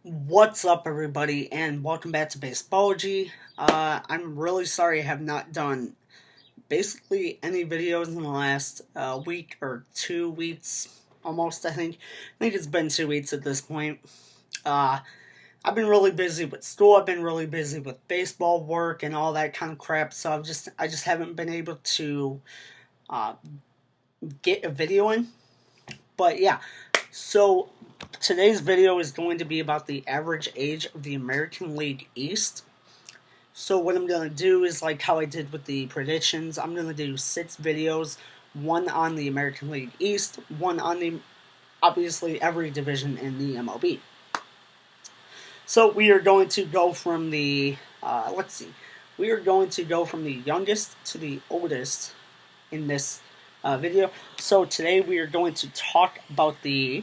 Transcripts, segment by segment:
What's up, everybody, and welcome back to Baseballogy. I'm really sorry I have not done basically any videos in the last week or 2 weeks, almost. I think it's been 2 weeks at this point. Uh, I've been really busy with school. I've been really busy with baseball work and all that kind of crap. So I just haven't been able to uh, get a video in. But yeah, so today's video is going to be about the average age of the American League East. So what I'm going to do is like how I did with the predictions. I'm going to do 6 videos, one on the American League East, one on the obviously every division in the MLB. So we are going to go from the let's see. We are going to go from the youngest to the oldest in this video. So today we are going to talk about the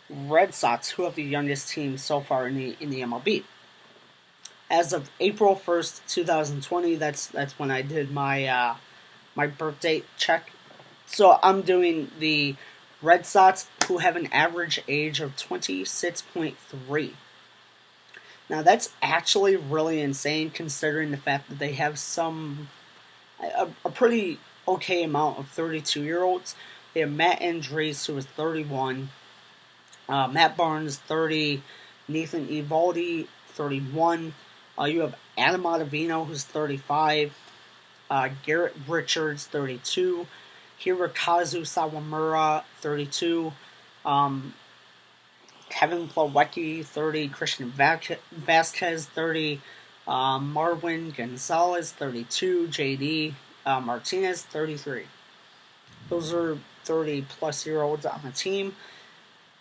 Red Sox, who have the youngest team so far in the MLB. As of April 1st, 2020, that's when I did my my birth date check. So I'm doing the Red Sox, who have an average age of 26.3. Now that's actually really insane, considering the fact that they have a pretty okay amount of 32-year-olds. They have Matt Andres, who is 31, Matt Barnes, 30, Nathan Eovaldi, 31. You have Adam Ottavino, who's 35, Garrett Richards, 32, Hirokazu Sawamura, 32, Kevin Plawecki, 30, Christian Vasquez, 30, Marwin Gonzalez, 32, JD Martinez, 33. Those are 30-plus-year-olds on the team.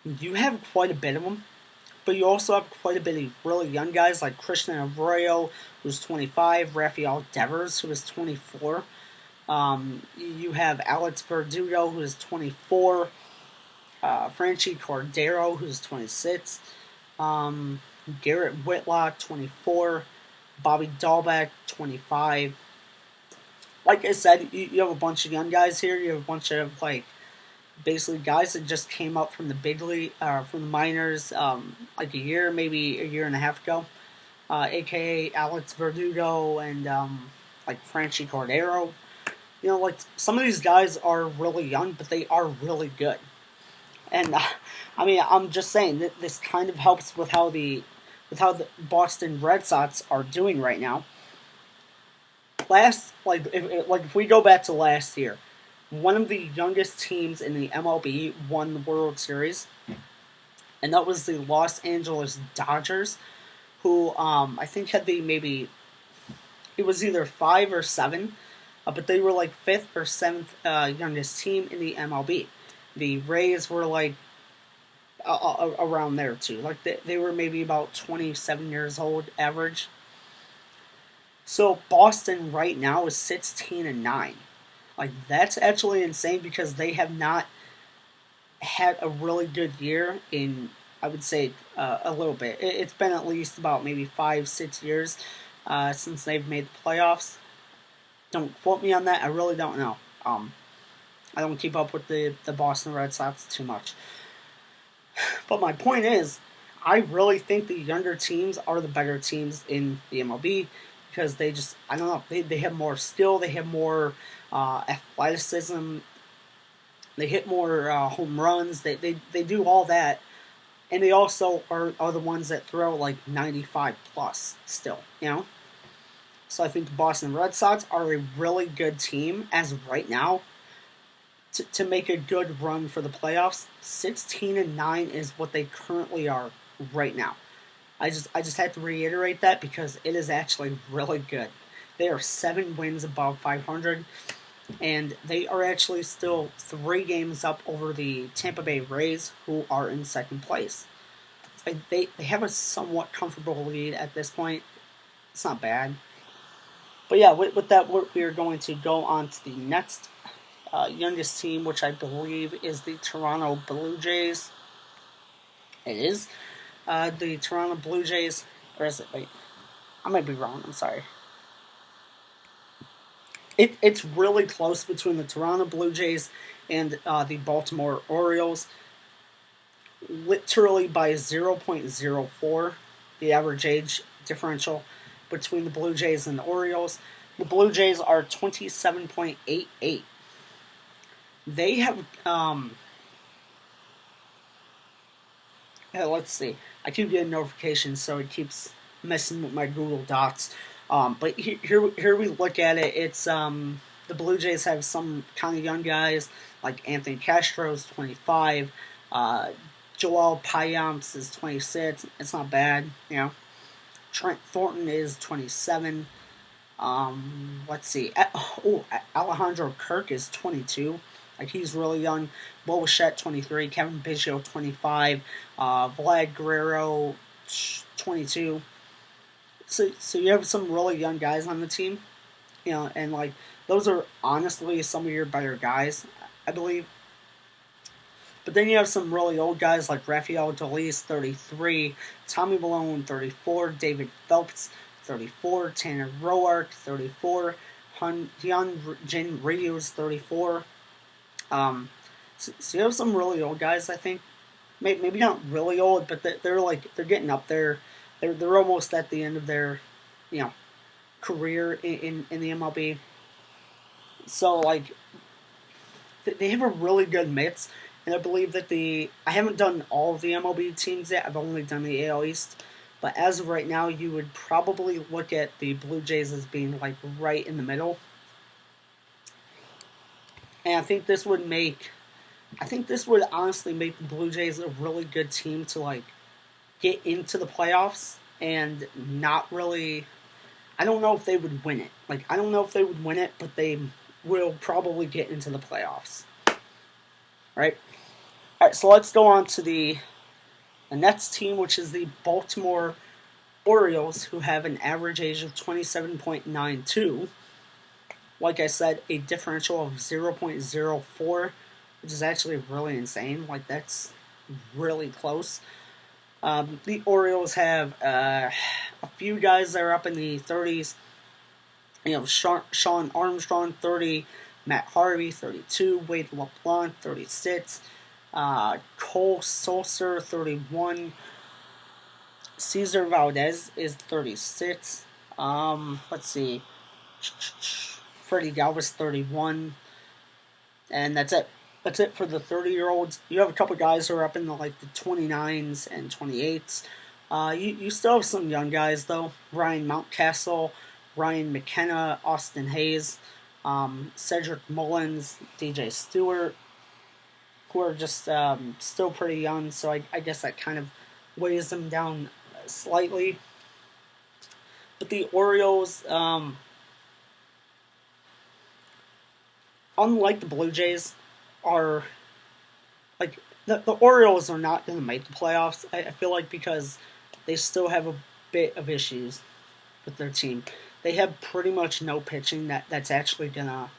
You have quite a bit of them, but you also have quite a bit of really young guys like Christian Arroyo, who's 25, Rafael Devers, who is 24. You have Alex Verdugo, who is 24, Franchi Cordero, who's 26, Garrett Whitlock, 24, Bobby Dahlbeck, 25. Like I said, you have a bunch of young guys here. You have a bunch of basically guys that just came up from the big league, from the minors, like maybe a year and a half ago, aka Alex Verdugo and like Franchi Cordero. You know, like some of these guys are really young, but they are really good. And I'm just saying that this kind of helps with how the Boston Red Sox are doing right now. If we go back to last year, one of the youngest teams in the MLB won the World Series, and that was the Los Angeles Dodgers, who I think had it was either 5 or 7, but they were like 5th or 7th youngest team in the MLB. The Rays were like around there too. Like they were maybe about 27 years old average. So Boston right now is 16-9. Like that's actually insane because they have not had a really good year in, I would say, a little bit. It's been at least about maybe 5-6 years since they've made the playoffs. Don't quote me on that. I really don't know. I don't keep up with the Boston Red Sox too much. But my point is, I really think the younger teams are the better teams in the MLB because they just, I don't know, they have more skill, they have more athleticism, they hit more home runs, they do all that, and they also are the ones that throw like 95 plus still, you know? So I think the Boston Red Sox are a really good team as of right now to make a good run for the playoffs. 16-9 is what they currently are right now. I just have to reiterate that because it is actually really good. They are 7 wins above 500, and they are actually still 3 games up over the Tampa Bay Rays, who are in second place. They have a somewhat comfortable lead at this point. It's not bad. But yeah, with that, we are going to go on to the next youngest team, which I believe is the Toronto Blue Jays. It is the Toronto Blue Jays, or is it? Wait, I might be wrong. I'm sorry. It's really close between the Toronto Blue Jays and the Baltimore Orioles. literally by 0.04, the average age differential between the Blue Jays and the Orioles. The Blue Jays are 27.88. They have, let's see. I keep getting notifications, so it keeps messing with my Google Docs. But here we look at it. It's the Blue Jays have some kind of young guys like Anthony Castro's 25. Joel Payamps is 26. It's not bad, you know. Trent Thornton is 27. Let's see. Alejandro Kirk is 22. Like, he's really young. Bo Bichette, 23. Kevin Biggio, 25. Vlad Guerrero, 22. So you have some really young guys on the team, you know, and like those are honestly some of your better guys, I believe. But then you have some really old guys like Rafael Dolis, 33, Tommy Malone, 34, David Phelps, 34, Tanner Roark, 34, Hyun Jin Ryu's 34. So you have some really old guys, I think. Maybe not really old, but they're getting up there. They're almost at the end of their, you know, career in the MLB. So like they have a really good mix, and I believe that I haven't done all of the MLB teams yet. I've only done the AL East, but as of right now, you would probably look at the Blue Jays as being like right in the middle. And I think this would honestly make the Blue Jays a really good team to like get into the playoffs and not really. I don't know if they would win it. Like, I don't know if they would win it, but they will probably get into the playoffs. Right? All right, so let's go on to the next team, which is the Baltimore Orioles, who have an average age of 27.92. Like I said, a differential of 0.04, which is actually really insane. Like, that's really close. The Orioles have a few guys that are up in the 30s. You know, Sean Armstrong, 30. Matt Harvey, 32. Wade LeBlanc, 36. Cole Sulser, 31. Cesar Valdez is 36. Let's see. Freddie Galvis, 31. And that's it. That's it for the 30-year-olds. You have a couple guys who are up in the 29s and 28s. You still have some young guys, though. Ryan Mountcastle, Ryan McKenna, Austin Hayes, Cedric Mullins, DJ Stewart, who are just still pretty young, so I guess that kind of weighs them down slightly. But the Orioles, unlike the Blue Jays, are like the Orioles are not going to make the playoffs. I feel like because they still have a bit of issues with their team. They have pretty much no pitching that's actually gonna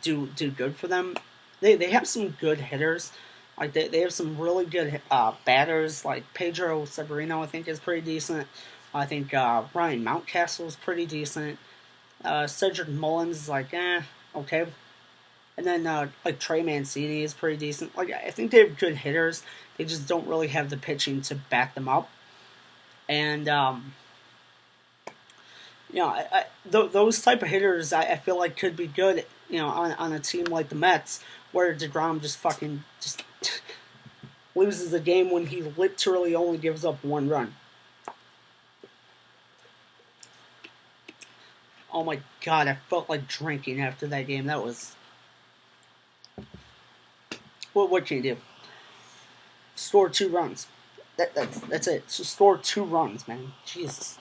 do good for them. They have some good hitters. Like they have some really good batters. Like Pedro Severino, I think, is pretty decent. I think Ryan Mountcastle is pretty decent. Cedric Mullins is okay. And then Trey Mancini is pretty decent. Like, I think they have good hitters. They just don't really have the pitching to back them up. And those type of hitters I feel like could be good, on a team like the Mets, where DeGrom just loses the game when he literally only gives up one run. Oh my God, I felt like drinking after that game. That was... What can you do? Score 2 runs. That's it. Just score 2 runs, man. Jesus.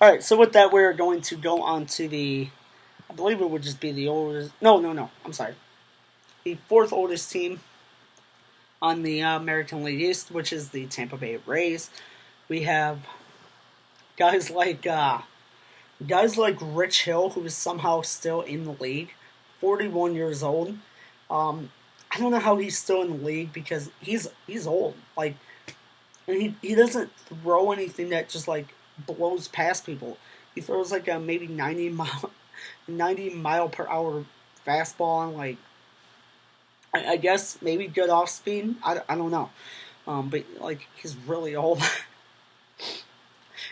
Alright, so with that, we're going to go on to I believe it would just be the oldest... No. I'm sorry. The 4th oldest team on the American League East, which is the Tampa Bay Rays. We have guys like Rich Hill, who is somehow still in the league, 41 years old. I don't know how he's still in the league because he's old. And he doesn't throw anything that just blows past people. He throws a maybe 90 mile per hour fastball on I guess maybe good off speed. I don't know. But like he's really old.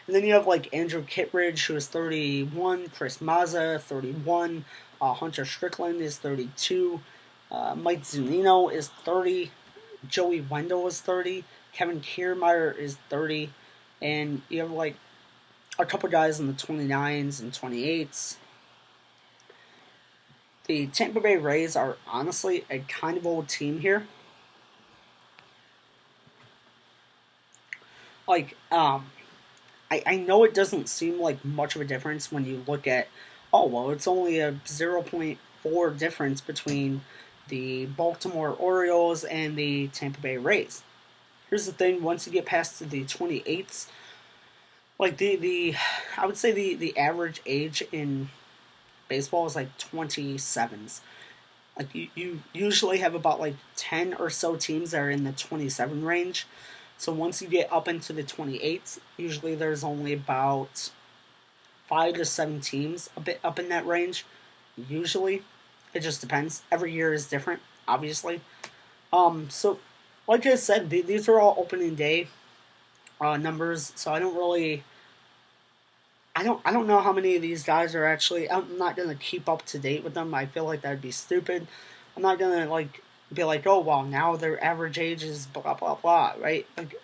And then you have like Andrew Kittredge, who is 31, Chris Mazza, 31, Hunter Strickland is 32, Mike Zunino is 30, Joey Wendell is 30, Kevin Kiermaier is 30, and you have like a couple guys in the 29s and 28s. The Tampa Bay Rays are honestly a kind of old team here. Like, I know it doesn't seem like much of a difference when you look at, oh, well, it's only a 0.4 difference between the Baltimore Orioles and the Tampa Bay Rays. Here's the thing, once you get past the 28s, like I would say the average age in baseball is like 27s. Like you usually have about like 10 or so teams that are in the 27 range. So once you get up into the 28s, usually there's only about 5 to 7 teams a bit up in that range. Usually, it just depends. Every year is different, obviously. So like I said, these are all opening day numbers. So I don't really, I don't know how many of these guys are actually. I'm not gonna keep up to date with them. I feel like that'd be stupid. I'm not gonna like be like, oh well, now their average age is blah blah blah, right? Like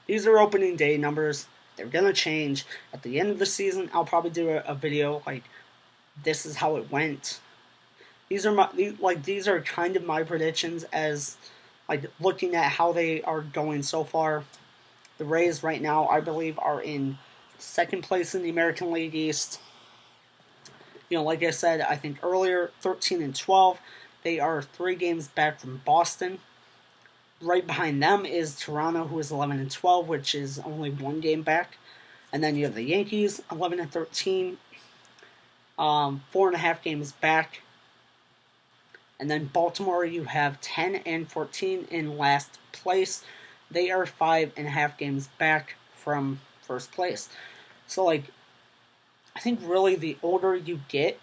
these are opening day numbers. They're gonna change at the end of the season. I'll probably do a video like this is how it went. These are kind of my predictions as like looking at how they are going so far. The Rays right now, I believe, are in second place in the American League East. You know, like I said, I think earlier, 13 and 12. They are 3 games back from Boston. Right behind them is Toronto, who is 11 and 12, which is only 1 game back. And then you have the Yankees, 11 and 13, 4.5 games back. And then Baltimore, you have 10 and 14 in last place. They are 5.5 games back from first place. So, like, I think really the older you get,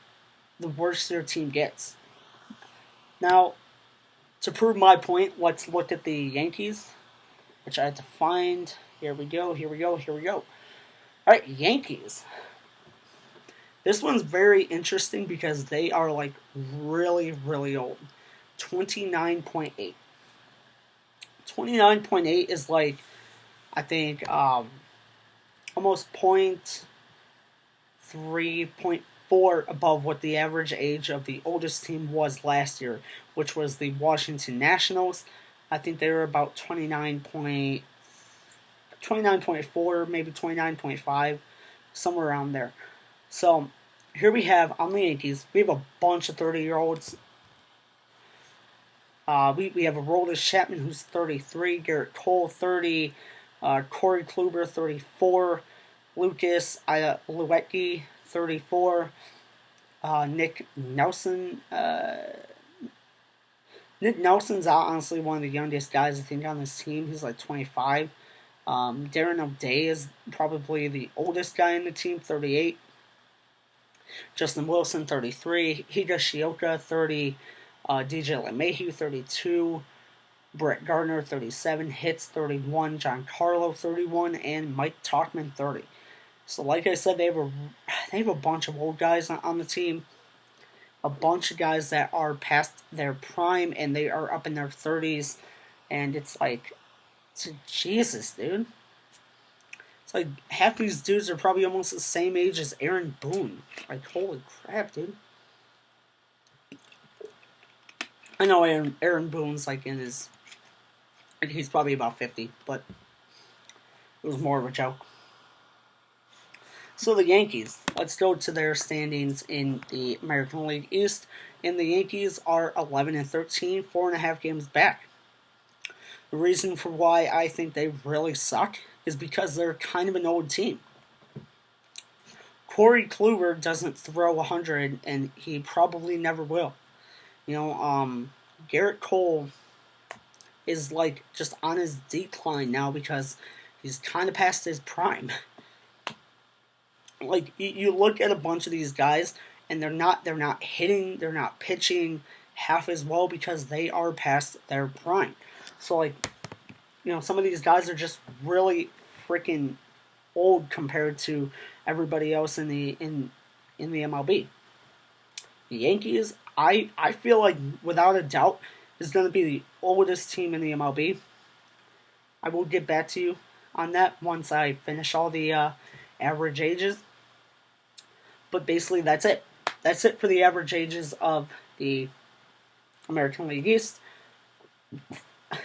the worse your team gets. Now, to prove my point, let's look at the Yankees, which I had to find. Here we go. All right, Yankees. This one's very interesting because they are like really, really old. 29.8. 29.8 is like, I think, almost 0.3.4 above what the average age of the oldest team was last year, which was the Washington Nationals. I think they were about 29.4, maybe 29.5, somewhere around there. So here we have on the Yankees, we have a bunch of 30-year-olds. We have Aroldis Chapman, who's 33, Garrett Cole, 30, Corey Kluber, 34, Lucas Luetke, 34, Nick Nelson. Nick Nelson's honestly one of the youngest guys, I think, on this team. He's like 25. Darren O'Day is probably the oldest guy in the team, 38. Justin Wilson, 33. Higashioka, 30. DJ LeMahieu, 32. Brett Gardner, 37. Hitz, 31. Giancarlo, 31. And Mike Tauchman, 30. So like I said, they have a bunch of old guys on the team. A bunch of guys that are past their prime and they are up in their 30s. And it's like, Jesus, dude. It's like half these dudes are probably almost the same age as Aaron Boone. Like, holy crap, dude. I know Aaron Boone's like in his... He's probably about 50, but it was more of a joke. So the Yankees, let's go to their standings in the American League East. And the Yankees are 11 and 13, 4.5 games back. The reason for why I think they really suck is because they're kind of an old team. Corey Kluber doesn't throw 100, and he probably never will. You know, Garrett Cole is like just on his decline now because he's kind of past his prime. Like you look at a bunch of these guys, and they're not hitting, they're not pitching half as well because they are past their prime. So like, some of these guys are just really freaking old compared to everybody else in the MLB. The Yankees, I feel like without a doubt is going to be the oldest team in the MLB. I will get back to you on that once I finish all the average ages. But basically, that's it. That's it for the average ages of the American League East.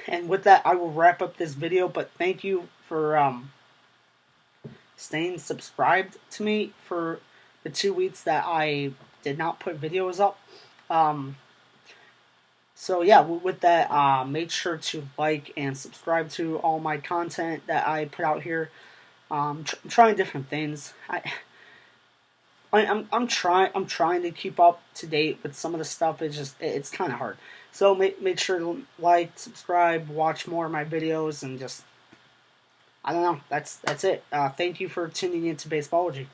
And with that, I will wrap up this video. But thank you for staying subscribed to me for the 2 weeks that I did not put videos up. So yeah, with that, make sure to like and subscribe to all my content that I put out here. Trying different things. I'm trying to keep up to date with some of the stuff. It's kind of hard. So make sure to like, subscribe, watch more of my videos, and just I don't know. That's it. Thank you for tuning in to Baseballogy.